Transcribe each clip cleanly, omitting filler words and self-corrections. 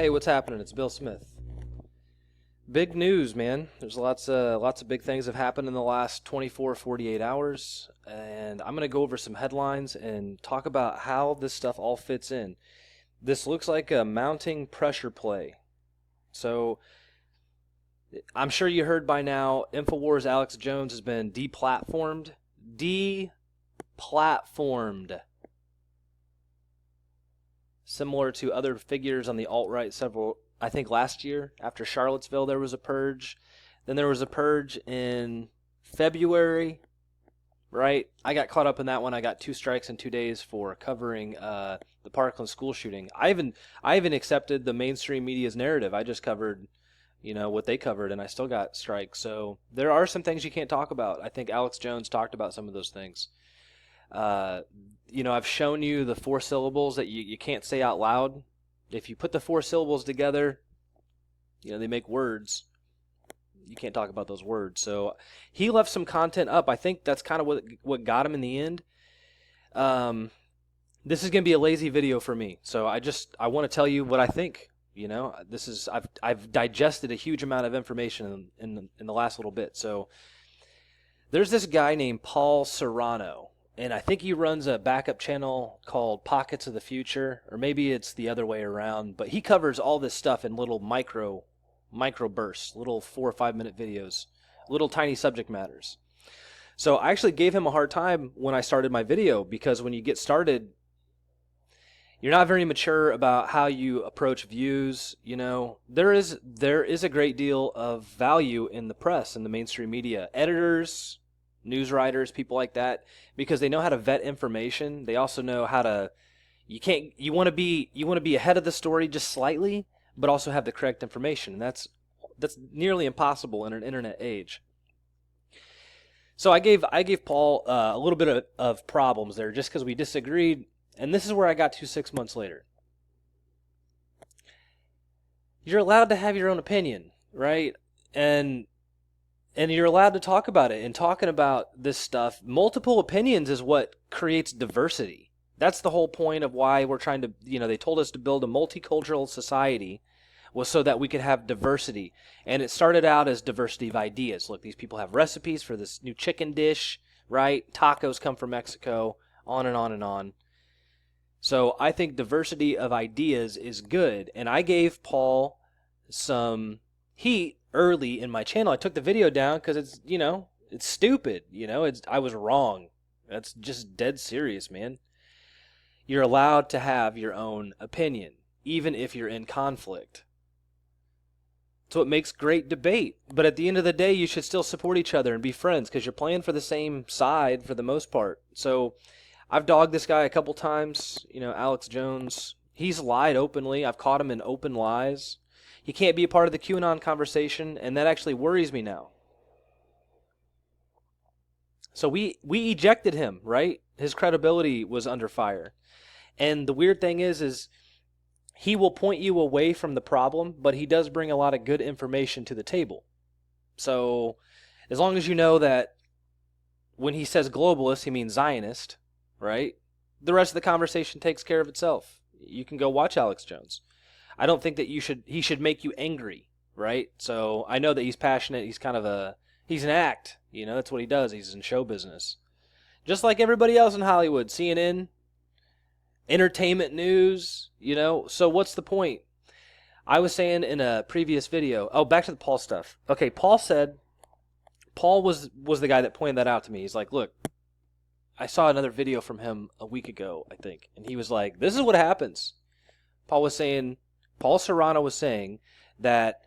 Hey, what's happening? It's Bill Smith. Big news, man. There's lots of big things have happened in the last 24, 48 hours, and I'm going to go over some headlines and talk about how this stuff all fits in. This looks like a mounting pressure play. So, I'm sure you heard by now, InfoWars Alex Jones has been deplatformed. Deplatformed. Similar to other figures on the alt-right I think last year, after Charlottesville, there was a purge. Then there was a purge in February, right? I got caught up in that one. I got 2 strikes in 2 days for covering the Parkland school shooting. I even accepted the mainstream media's narrative. I just covered, what they covered, and I still got strikes. So there are some things you can't talk about. I think Alex Jones talked about some of those things. I've shown you the 4 syllables that you can't say out loud. If you put the 4 syllables together, they make words. You can't talk about those words. So he left some content up. I think that's kind of what got him in the end. This is going to be a lazy video for me. So I want to tell you what I think. I've digested a huge amount of information in the last little bit. So there's this guy named Paul Serrano. And I think he runs a backup channel called Pockets of the Future, or maybe it's the other way around. But he covers all this stuff in little micro bursts, little 4 or 5 minute videos, little tiny subject matters. So I actually gave him a hard time when I started my video, because when you get started, you're not very mature about how you approach views. There is a great deal of value in the press and the mainstream media, editors, news writers, people like that, because they know how to vet information. They also know how to you want to be ahead of the story just slightly, but also have the correct information. And that's nearly impossible in an internet age. So I gave Paul a little bit of problems there just because we disagreed, and this is where I got to 6 months later. You're allowed to have your own opinion, right? And you're allowed to talk about it. And talking about this stuff, multiple opinions is what creates diversity. That's the whole point of why we're trying to, they told us to build a multicultural society was so that we could have diversity. And it started out as diversity of ideas. Look, these people have recipes for this new chicken dish, right? Tacos come from Mexico, on and on and on. So I think diversity of ideas is good. And I gave Paul some heat early in my channel. I took the video down because it's stupid. I was wrong. That's just dead serious, man. You're allowed to have your own opinion, even if you're in conflict. So it makes great debate. But at the end of the day, you should still support each other and be friends because you're playing for the same side for the most part. So I've dogged this guy a couple times. Alex Jones, he's lied openly. I've caught him in open lies. He can't be a part of the QAnon conversation, and that actually worries me now. So we ejected him, right? His credibility was under fire. And the weird thing is he will point you away from the problem, but he does bring a lot of good information to the table. So as long as you know that when he says globalist, he means Zionist, right? The rest of the conversation takes care of itself. You can go watch Alex Jones. I don't think that he should make you angry, right? So I know that he's passionate. He's he's an act. That's what he does. He's in show business. Just like everybody else in Hollywood, CNN, entertainment news, So what's the point? I was saying in a previous video, back to the Paul stuff. Okay, Paul was the guy that pointed that out to me. He's like, look, I saw another video from him a week ago, I think. And he was like, this is what happens. Paul Serrano was saying that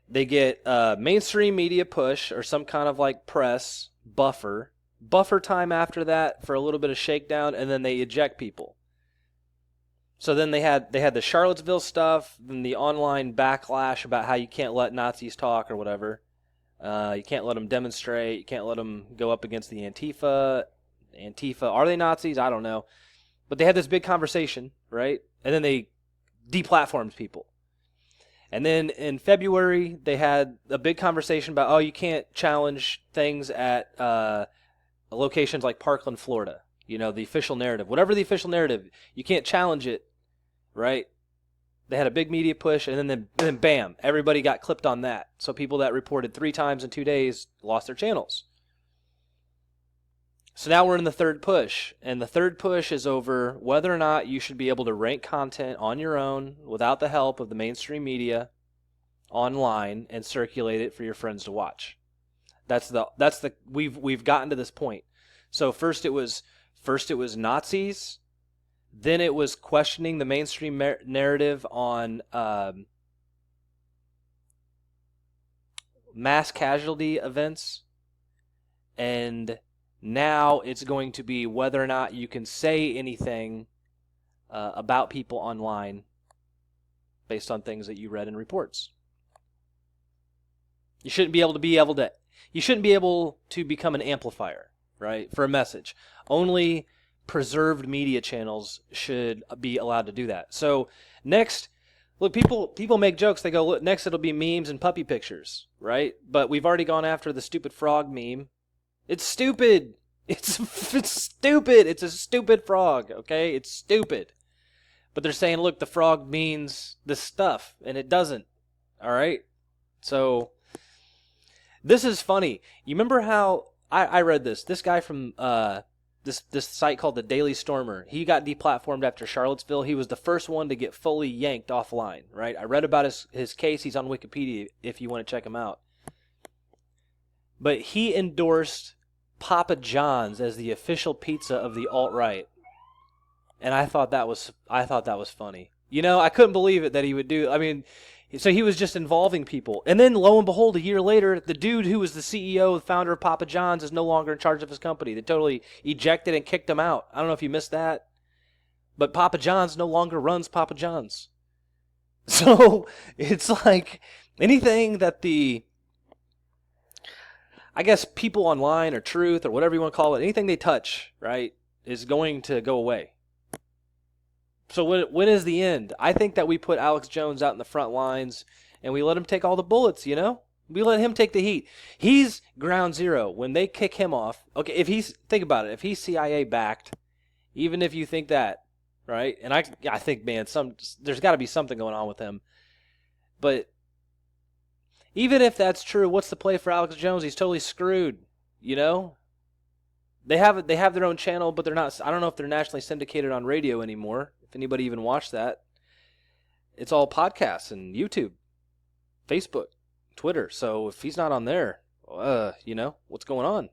they get a mainstream media push or some kind of like press buffer time after that for a little bit of shakedown, and then they eject people. So then they had the Charlottesville stuff, then the online backlash about how you can't let Nazis talk or whatever. You can't let them demonstrate. You can't let them go up against the Antifa. Are they Nazis? I don't know. But they had this big conversation, right? And then they deplatformed people. And then in February, they had a big conversation about, you can't challenge things at locations like Parkland, Florida. The official narrative. Whatever the official narrative, you can't challenge it, right? They had a big media push, and then bam, everybody got clipped on that. So people that reported 3 times in 2 days lost their channels. So now we're in the third push, and the third push is over whether or not you should be able to rank content on your own without the help of the mainstream media online and circulate it for your friends to watch. We've gotten to this point. So first it was Nazis. Then it was questioning the mainstream narrative on mass casualty events. And now it's going to be whether or not you can say anything about people online based on things that you read in reports. You shouldn't be able to become an amplifier, right, for a message. Only preserved media channels should be allowed to do that. So next, look, people make jokes. They go, look, next it'll be memes and puppy pictures, right? But we've already gone after the stupid frog meme. It's stupid. It's stupid. It's a stupid frog, okay? It's stupid. But they're saying, look, the frog means this stuff, and it doesn't, all right? So this is funny. You remember how I read this? This guy from this site called the Daily Stormer, he got deplatformed after Charlottesville. He was the first one to get fully yanked offline, right? I read about his case. He's on Wikipedia if you want to check him out. But he endorsed Papa John's as the official pizza of the alt-right. And I thought that was funny. You know, I couldn't believe it that he would do. I mean, so he was just involving people. And then, lo and behold, a year later, the dude who was the CEO, the founder of Papa John's, is no longer in charge of his company. They totally ejected and kicked him out. I don't know if you missed that. But Papa John's no longer runs Papa John's. So it's like anything that I guess people online or truth or whatever you want to call it, anything they touch, right, is going to go away. So when is the end? I think that we put Alex Jones out in the front lines and we let him take all the bullets, you know? We let him take the heat. He's ground zero. When they kick him off, okay, think about it. If he's CIA backed, even if you think that, right? And I think, man, there's got to be something going on with him. But even if that's true, what's the play for Alex Jones? He's totally screwed, you know? They have their own channel, but they're not. I don't know if they're nationally syndicated on radio anymore. If anybody even watched that, it's all podcasts and YouTube, Facebook, Twitter. So if he's not on there, you know what's going on.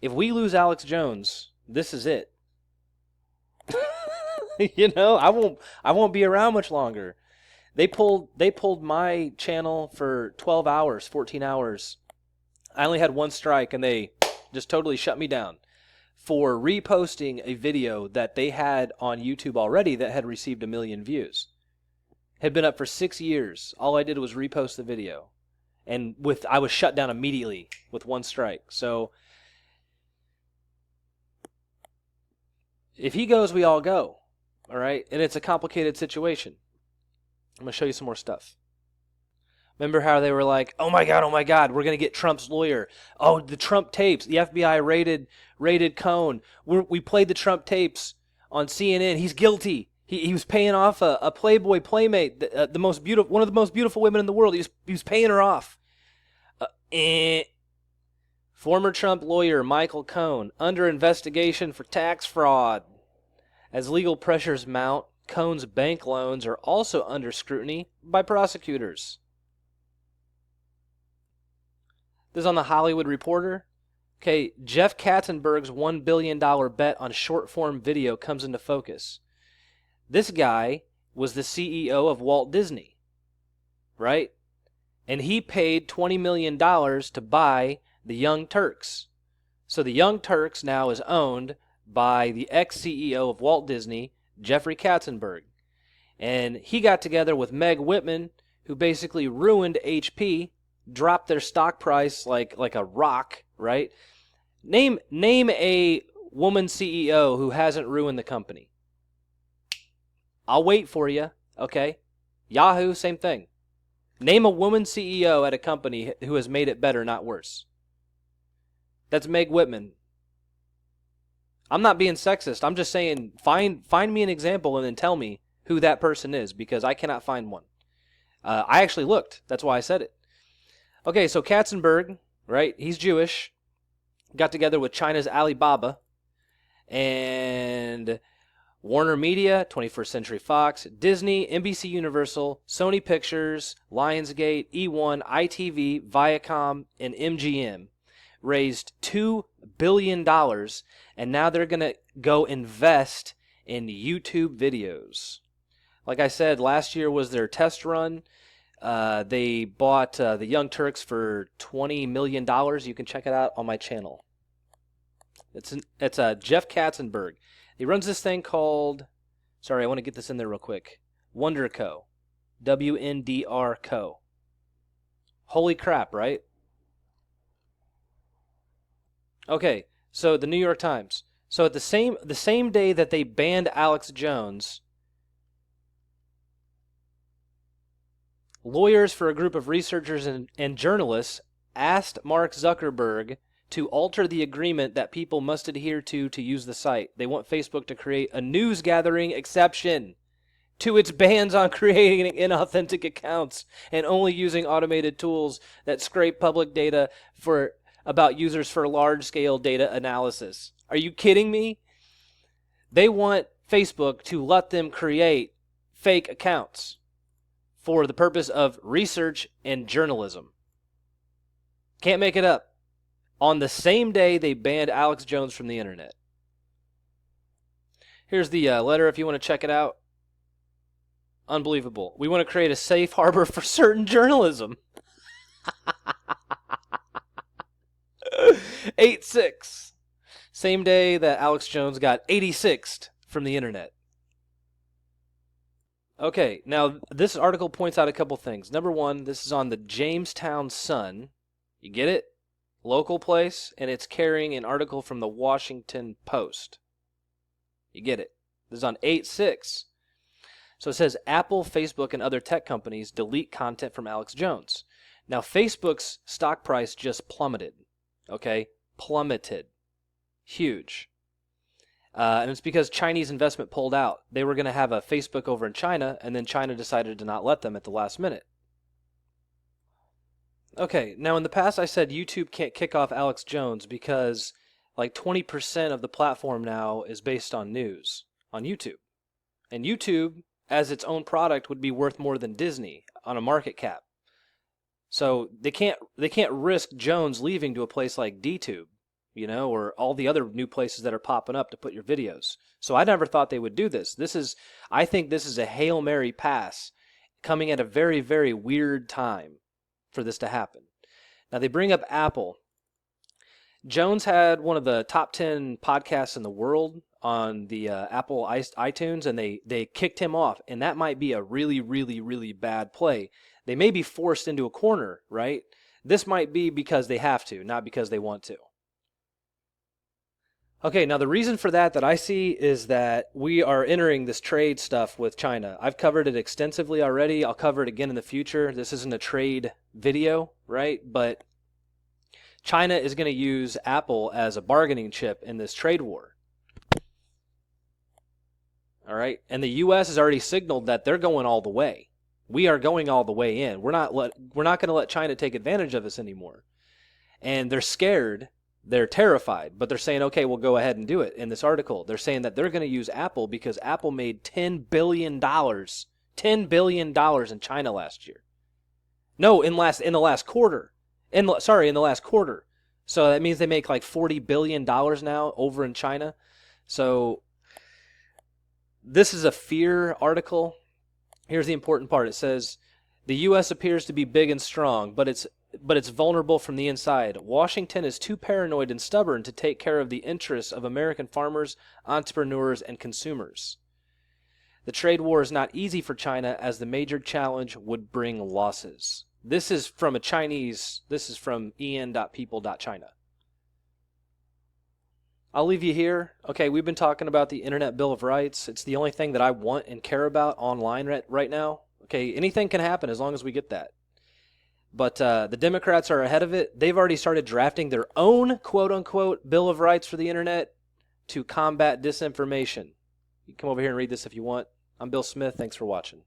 If we lose Alex Jones, this is it. You know, I won't be around much longer. They pulled my channel for 12 hours, 14 hours. I only had one strike, and they just totally shut me down for reposting a video that they had on YouTube already that had received 1 million views. Had been up for 6 years. All I did was repost the video. And I was shut down immediately with one strike. So if he goes, we all go. All right? And it's a complicated situation. I'm going to show you some more stuff. Remember how they were like, oh my God, we're going to get Trump's lawyer. Oh, the Trump tapes. The FBI raided Cohen. We played the Trump tapes on CNN. He's guilty. He was paying off a Playboy playmate, one of the most beautiful women in the world. He was paying her off. Former Trump lawyer Michael Cohen under investigation for tax fraud. As legal pressures mount, Cohen's bank loans are also under scrutiny by prosecutors. This is on the Hollywood Reporter. Okay, Jeff Katzenberg's $1 billion bet on short-form video comes into focus. This guy was the CEO of Walt Disney, right? And he paid $20 million to buy the Young Turks. So the Young Turks now is owned by the ex-CEO of Walt Disney, Jeffrey Katzenberg. And he got together with Meg Whitman, who basically ruined HP, dropped their stock price like a rock, right? Name a woman CEO who hasn't ruined the company. I'll wait for you, okay? Yahoo, same thing. Name a woman CEO at a company who has made it better, not worse. That's Meg Whitman. I'm not being sexist. I'm just saying find me an example and then tell me who that person is because I cannot find one. I actually looked. That's why I said it. Okay, so Katzenberg, right? He's Jewish. Got together with China's Alibaba and Warner Media, 21st Century Fox, Disney, NBC Universal, Sony Pictures, Lionsgate, E1, ITV, Viacom, and MGM. Raised $2 billion, and now they're going to go invest in YouTube videos. Like I said, last year was their test run. They bought the Young Turks for $20 million. You can check it out on my channel. It's Jeff Katzenberg. He runs this thing called, sorry, I want to get this in there real quick, WonderCo. WNDR Co. Holy crap, right? Okay, so the New York Times. So at the same day that they banned Alex Jones, lawyers for a group of researchers and journalists asked Mark Zuckerberg to alter the agreement that people must adhere to use the site. They want Facebook to create a news gathering exception to its bans on creating inauthentic accounts and only using automated tools that scrape public data about users for large-scale data analysis. Are you kidding me? They want Facebook to let them create fake accounts for the purpose of research and journalism. Can't make it up. On the same day they banned Alex Jones from the internet. Here's the letter if you want to check it out. Unbelievable. We want to create a safe harbor for certain journalism. 8-6. Same day that Alex Jones got 86'd from the internet. Okay, now this article points out a couple things. Number one, this is on the Jamestown Sun. You get it? Local place, and it's carrying an article from the Washington Post. You get it? This is on 8/6. So it says Apple, Facebook, and other tech companies delete content from Alex Jones. Now Facebook's stock price just plummeted. Okay? Plummeted. Huge. And it's because Chinese investment pulled out. They were going to have a Facebook over in China, and then China decided to not let them at the last minute. Okay, now in the past I said YouTube can't kick off Alex Jones because like 20% of the platform now is based on news on YouTube. And YouTube, as its own product, would be worth more than Disney on a market cap. So they can't risk Jones leaving to a place like DTube, or all the other new places that are popping up to put your videos. So I never thought they would do this. I think this is a Hail Mary pass coming at a very, very weird time for this to happen. Now they bring up Apple. Jones had one of the top 10 podcasts in the world on the Apple iTunes, and they kicked him off, and that might be a really, really, really bad play. They may be forced into a corner, right? This might be because they have to, not because they want to. Okay, now the reason for that I see is that we are entering this trade stuff with China. I've covered it extensively already. I'll cover it again in the future. This isn't a trade video, right? But China is going to use Apple as a bargaining chip in this trade war. All right? And the U.S. has already signaled that they're going all the way. We are going all the way in. We're not going to let China take advantage of us anymore. And they're scared. They're terrified, but they're saying, okay, we'll go ahead and do it. In this article, they're saying that they're going to use Apple because Apple made $10 billion in China last year. No, in the last quarter. In the last quarter. So that means they make like $40 billion now over in China. So this is a fear article. Here's the important part. It says, the U.S. appears to be big and strong, but it's vulnerable from the inside. Washington is too paranoid and stubborn to take care of the interests of American farmers, entrepreneurs, and consumers. The trade war is not easy for China, as the major challenge would bring losses. This is from en.people.china. I'll leave you here. Okay, we've been talking about the Internet Bill of Rights. It's the only thing that I want and care about online right now. Okay, anything can happen as long as we get that. But the Democrats are ahead of it. They've already started drafting their own quote-unquote Bill of Rights for the Internet to combat disinformation. You can come over here and read this if you want. I'm Bill Smith. Thanks for watching.